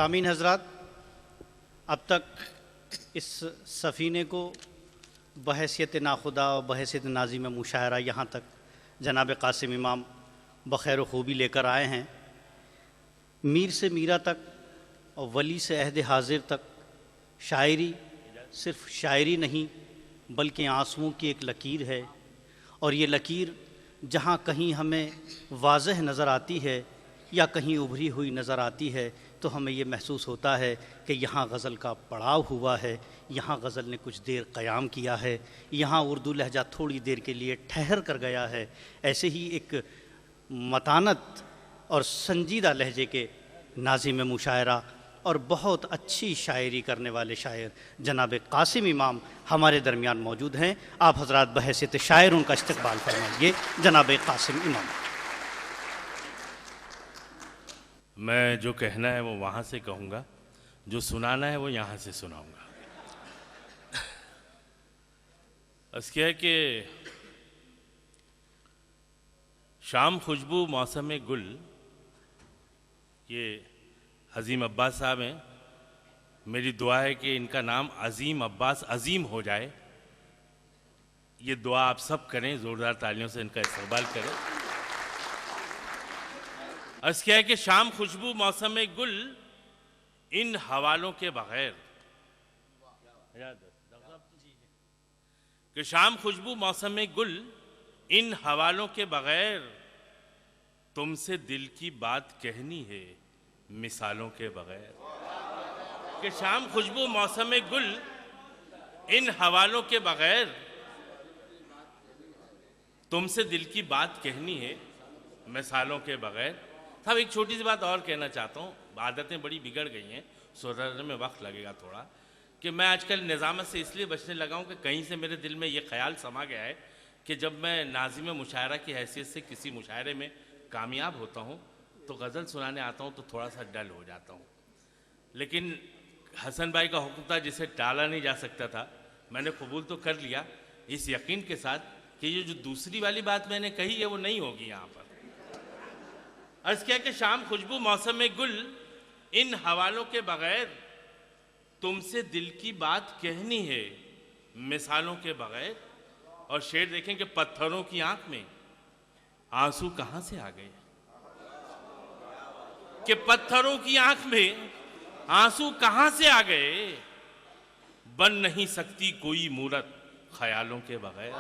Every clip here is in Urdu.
سامعین حضرات، اب تک اس سفینے کو بحیثیت ناخدا و بحیثیت ناظم مشاعرہ یہاں تک جناب قاسم امام بخیر و خوبی لے کر آئے ہیں۔ میر سے میرا تک اور ولی سے عہد حاضر تک شاعری صرف شاعری نہیں بلکہ آنسوؤں کی ایک لکیر ہے، اور یہ لکیر جہاں کہیں ہمیں واضح نظر آتی ہے یا کہیں ابھری ہوئی نظر آتی ہے تو ہمیں یہ محسوس ہوتا ہے کہ یہاں غزل کا پڑاؤ ہوا ہے، یہاں غزل نے کچھ دیر قیام کیا ہے، یہاں اردو لہجہ تھوڑی دیر کے لیے ٹھہر کر گیا ہے۔ ایسے ہی ایک متانت اور سنجیدہ لہجے کے ناظم مشاعرہ اور بہت اچھی شاعری کرنے والے شاعر جناب قاسم امام ہمارے درمیان موجود ہیں۔ آپ حضرات بحیثیت شاعر ان کا استقبال فرمائیے جناب قاسم امام۔ میں جو کہنا ہے وہ وہاں سے کہوں گا، جو سنانا ہے وہ یہاں سے سناؤں گا۔ اس کیا ہے کہ شام خوشبو موسم گل، یہ عظیم عباس صاحب ہیں، میری دعا ہے کہ ان کا نام عظیم عباس عظیم ہو جائے۔ یہ دعا آپ سب کریں، زوردار تالیوں سے ان کا استقبال کریں۔ عرض کیا ہے کہ شام خوشبو موسم گل، ان حوالوں کے بغیر، کہ شام خوشبو موسم گل، ان حوالوں کے بغیر تم سے دل کی بات کہنی ہے مثالوں کے بغیر۔ کہ شام خوشبو موسم گل، ان حوالوں کے بغیر تم سے دل کی بات کہنی ہے مثالوں کے بغیر۔ صاحب ایک چھوٹی سی بات اور کہنا چاہتا ہوں، عادتیں بڑی بگڑ گئی ہیں، سدھرنے میں وقت لگے گا تھوڑا، کہ میں آج کل نظامت سے اس لیے بچنے لگا ہوں کہ کہیں سے میرے دل میں یہ خیال سما گیا ہے کہ جب میں ناظم مشاعرہ کی حیثیت سے کسی مشاعرے میں کامیاب ہوتا ہوں تو غزل سنانے آتا ہوں تو تھوڑا سا ڈل ہو جاتا ہوں۔ لیکن حسن بھائی کا حکم تھا جسے ٹالا نہیں جا سکتا تھا، میں نے قبول تو کر لیا اس یقین کے ساتھ کہ یہ جو دوسری والی بات میں نے کہی ہے وہ نہیں ہوگی یہاں پر۔ عرض کیا کہ شام خوشبو موسم گل، ان حوالوں کے بغیر تم سے دل کی بات کہنی ہے مثالوں کے بغیر۔ اور شعر دیکھیں کہ پتھروں کی آنکھ میں آنسو کہاں سے آ گئے، کہ پتھروں کی آنکھ میں آنسو کہاں سے آ گئے، بن نہیں سکتی کوئی مورت خیالوں کے بغیر۔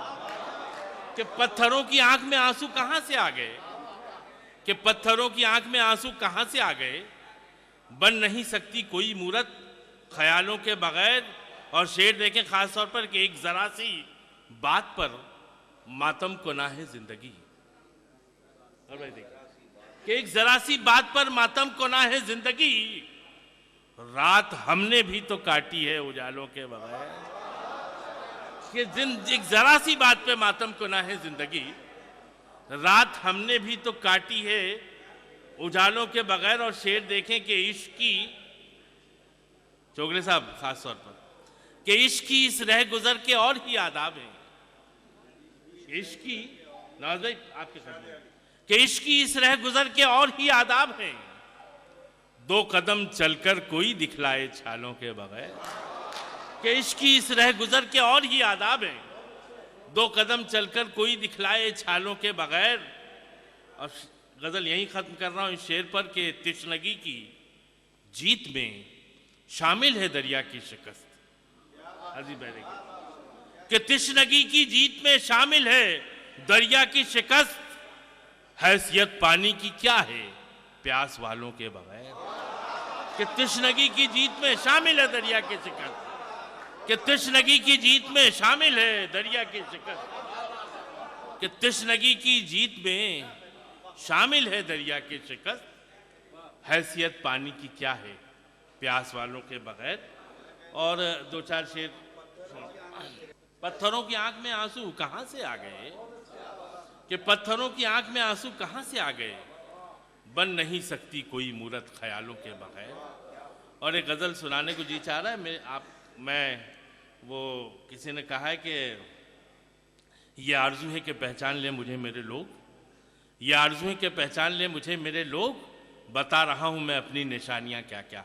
کہ پتھروں کی آنکھ میں آنسو کہاں سے آ گئے، کہ پتھروں کی آنکھ میں آنسو کہاں سے آ گئے، بن نہیں سکتی کوئی مورت خیالوں کے بغیر۔ اور شعر دیکھیں خاص طور پر کہ ایک ذرا سی بات پر ماتم کناہ زندگی، اور بھائی دیکھیں کہ ایک ذرا سی بات پر ماتم کناہ زندگی، رات ہم نے بھی تو کاٹی ہے اجالوں کے بغیر۔ کہ ایک ذرا سی بات پہ ماتم کناہ زندگی، رات ہم نے بھی تو کاٹی ہے اجالوں کے بغیر۔ اور شعر دیکھیں کہ عشق کی، چوگلے صاحب خاص طور پر، کہ عشق کی اس رہ گزر کے اور ہی آداب ہیں۔ عشق کی، نواز بھائی آپ کے ساتھ میں، کہ عشق کی اس رہ گزر کے اور ہی آداب ہیں، دو قدم چل کر کوئی دکھلائے چھالوں کے بغیر۔ کہ عشق کی اس رہ گزر کے اور ہی آداب ہیں، دو قدم چل کر کوئی دکھلائے چھالوں کے بغیر۔ اور غزل یہیں ختم کر رہا ہوں اس شعر پر کہ تشنگی کی جیت میں شامل ہے دریا کی شکست۔ کہ تشنگی کی جیت میں شامل ہے دریا کی شکست، حیثیت پانی کی کیا ہے پیاس والوں کے بغیر۔ کہ تشنگی کی جیت میں شامل ہے دریا کی شکست، کہ تشنگی کی جیت میں شامل ہے دریا کی شکست، کہ تشنگی کی جیت میں شامل ہے دریا کی شکست، حیثیت پانی کی کیا ہے پیاس والوں کے بغیر۔ اور دو چار شعر، پتھروں کی آنکھ میں آنسو کہاں سے آ گئے، کہ پتھروں کی آنکھ میں آنسو کہاں سے آ گئے، بن نہیں سکتی کوئی مورت خیالوں کے بغیر۔ اور ایک غزل سنانے کو جی چاہ رہا ہے، وہ کسی نے کہا ہے کہ یہ آرزو ہے کہ پہچان لیں مجھے میرے لوگ، یہ آرزو ہے کہ پہچان لیں مجھے میرے لوگ، بتا رہا ہوں میں اپنی نشانیاں کیا کیا۔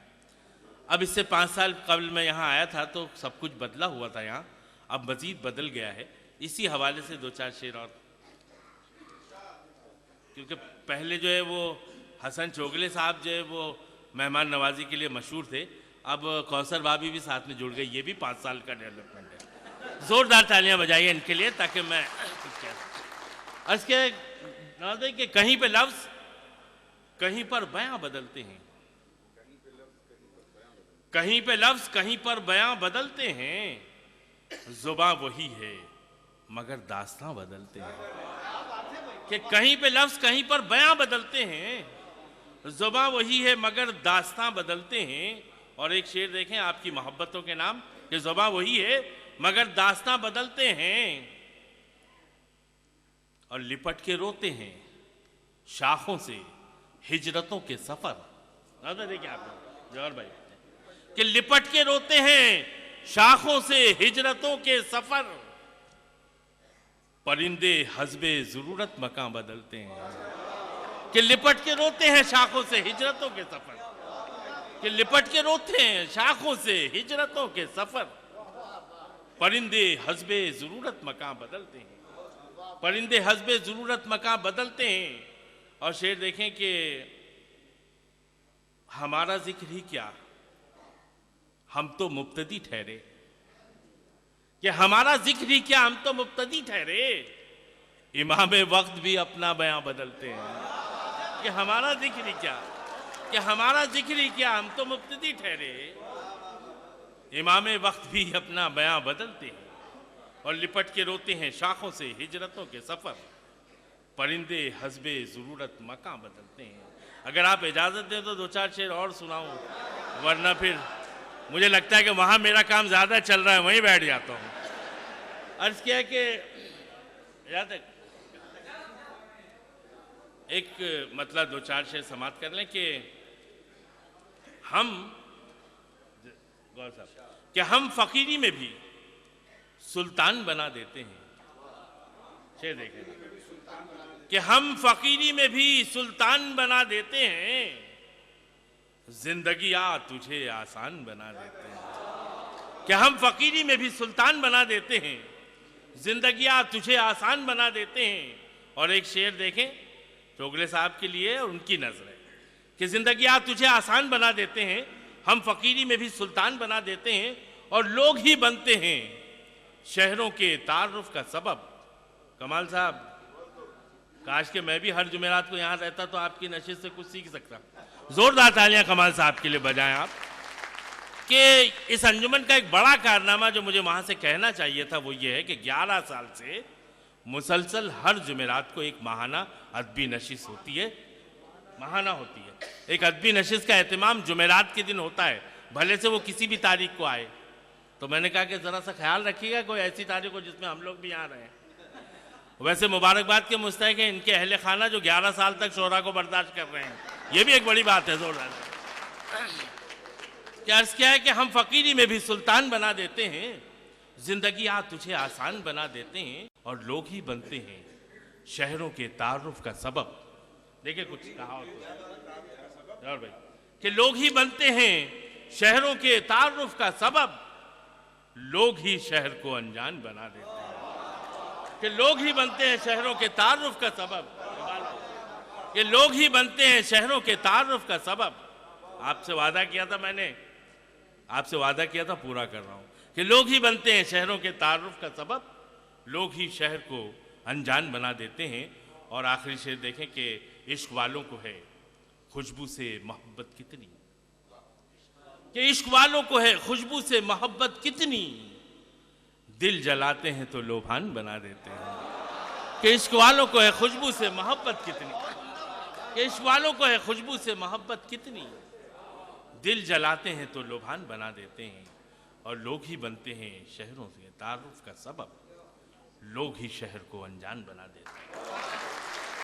اب اس سے 5 سال قبل میں یہاں آیا تھا تو سب کچھ بدلا ہوا تھا یہاں، اب مزید بدل گیا ہے. اسی حوالے سے 2-4 شعر اور، کیونکہ پہلے جو ہے وہ حسن چوگلے صاحب جو ہے وہ مہمان نوازی کے لیے مشہور تھے، اب کوثر بابی بھی ساتھ میں جڑ گئی. یہ بھی 5 سال کا ڈیولپمنٹ ہے. زوردار تالیاں بجائیے ان کے لیے تاکہ میں عرض کیا کہ کہیں پہ لفظ کہیں پر بیاں بدلتے ہیں، کہیں پہ لفظ کہیں پر بیاں بدلتے ہیں، زباں وہی ہے مگر داستاں بدلتے ہیں. کہ کہیں پہ لفظ کہیں پر بیاں بدلتے ہیں، زباں وہی ہے مگر داستاں بدلتے ہیں. اور ایک شعر دیکھیں آپ کی محبتوں کے نام کہ زباں وہی ہے مگر داستاں بدلتے ہیں، اور لپٹ کے روتے ہیں شاخوں سے ہجرتوں کے سفر. دیکھیں آپ جوہر بھائی کہ لپٹ کے روتے ہیں شاخوں سے ہجرتوں کے سفر، پرندے حسب ضرورت مکان بدلتے ہیں. کہ لپٹ کے روتے ہیں شاخوں سے ہجرتوں کے سفر، کہ لپٹ کے روتے ہیں شاخوں سے ہجرتوں کے سفر، پرندے حسب ضرورت مکان بدلتے ہیں، پرندے حسب ضرورت مکان بدلتے ہیں. اور شعر دیکھیں کہ ہمارا ذکر ہی کیا ہم تو مبتدی ٹھہرے، کہ ہمارا ذکر ہی کیا ہم تو مبتدی ٹھہرے، امام وقت بھی اپنا بیاں بدلتے ہیں. کہ ہمارا ذکر ہی کیا، کہ ہمارا ذکر ہی کیا ہم تو مبتدی ٹھہرے، امام وقت بھی اپنا بیاں بدلتے ہیں. اور لپٹ کے روتے ہیں شاخوں سے ہجرتوں کے سفر، پرندے حسب ضرورت مکان بدلتے ہیں. اگر آپ اجازت دیں تو 2-4 شعر اور سناؤں، ورنہ پھر مجھے لگتا ہے کہ وہاں میرا کام زیادہ چل رہا ہے، وہیں بیٹھ جاتا ہوں. عرض کیا ہے کہ یاد ہے ایک مطلب 2-4 شعر سماعت کر لیں کہ ہم غور صاحب کہ ہم فقیری میں بھی سلطان بنا دیتے ہیں. شعر دیکھیں کہ ہم فقیری میں بھی سلطان بنا دیتے ہیں، زندگی آ تجھے آسان بنا دیتے ہیں. کہ ہم فقیری میں بھی سلطان بنا دیتے ہیں، زندگی آ تجھے آسان بنا دیتے ہیں. اور ایک شعر دیکھیں چوگلے صاحب کے لیے اور ان کی نظر ہے کہ زندگی آ تجھے آسان بنا دیتے ہیں، ہم فقیری میں بھی سلطان بنا دیتے ہیں، اور لوگ ہی بنتے ہیں شہروں کے تعارف کا سبب. کمال صاحب کاش کہ میں بھی ہر جمعرات کو یہاں رہتا تو آپ کی نشست سے کچھ سیکھ سکتا. زوردار تالیاں کمال صاحب کے لیے بجائیں آپ. کہ اس انجمن کا ایک بڑا کارنامہ جو مجھے وہاں سے کہنا چاہیے تھا وہ یہ ہے کہ 11 سال سے مسلسل ہر جمعرات کو ایک ماہانہ ادبی نشست ہوتی ہے، ماہانہ ہوتی ہے. ایک ادبی نشست کا اہتمام جمعرات کے دن ہوتا ہے، بھلے سے وہ کسی بھی تاریخ کو آئے. تو میں نے کہا کہ ذرا سا خیال رکھیے گا کوئی ایسی تاریخ ہو جس میں ہم لوگ بھی یہاں رہیں. ویسے مبارکباد کے مستحق ہیں ان کے اہل خانہ جو 11 سال تک شعراء کو برداشت کر رہے ہیں، یہ بھی ایک بڑی بات ہے. زوردار کہ عرض کیا ہے کہ ہم فقیری میں بھی سلطان بنا دیتے ہیں، زندگی آ تجھے آسان بنا دیتے ہیں، اور لوگ ہی بنتے ہیں شہروں کے تعارف کا سبب. دیکھیں کچھ کہا اور بھائی کہ لوگ ہی بنتے ہیں شہروں کے تعارف کا سبب، لوگ ہی شہر کو انجان بنا دیتے ہیں. کہ لوگ ہی بنتے ہیں شہروں کے تعارف کا سبب، کہ لوگ ہی بنتے ہیں شہروں کے تعارف کا سبب. آپ سے وعدہ کیا تھا میں نے، آپ سے وعدہ کیا تھا پورا کر رہا ہوں کہ لوگ ہی بنتے ہیں شہروں کے تعارف کا سبب، لوگ ہی شہر کو انجان بنا دیتے ہیں. اور آخری شعر دیکھیں کہ عشق والوں کو ہے خوشبو سے محبت کتنی، کہ عشق والوں کو ہے خوشبو سے محبت کتنی، دل جلاتے ہیں تو لوبھان بنا دیتے ہیں. کہ عشق والوں کو ہے خوشبو سے محبت کتنی، کہ عشق والوں کو ہے خوشبو سے محبت کتنی، دل جلاتے ہیں تو لوبھان بنا دیتے ہیں. اور لوگ ہی بنتے ہیں شہروں سے تعارف کا سبب، لوگ ہی شہر کو انجان بنا دیتے ہیں.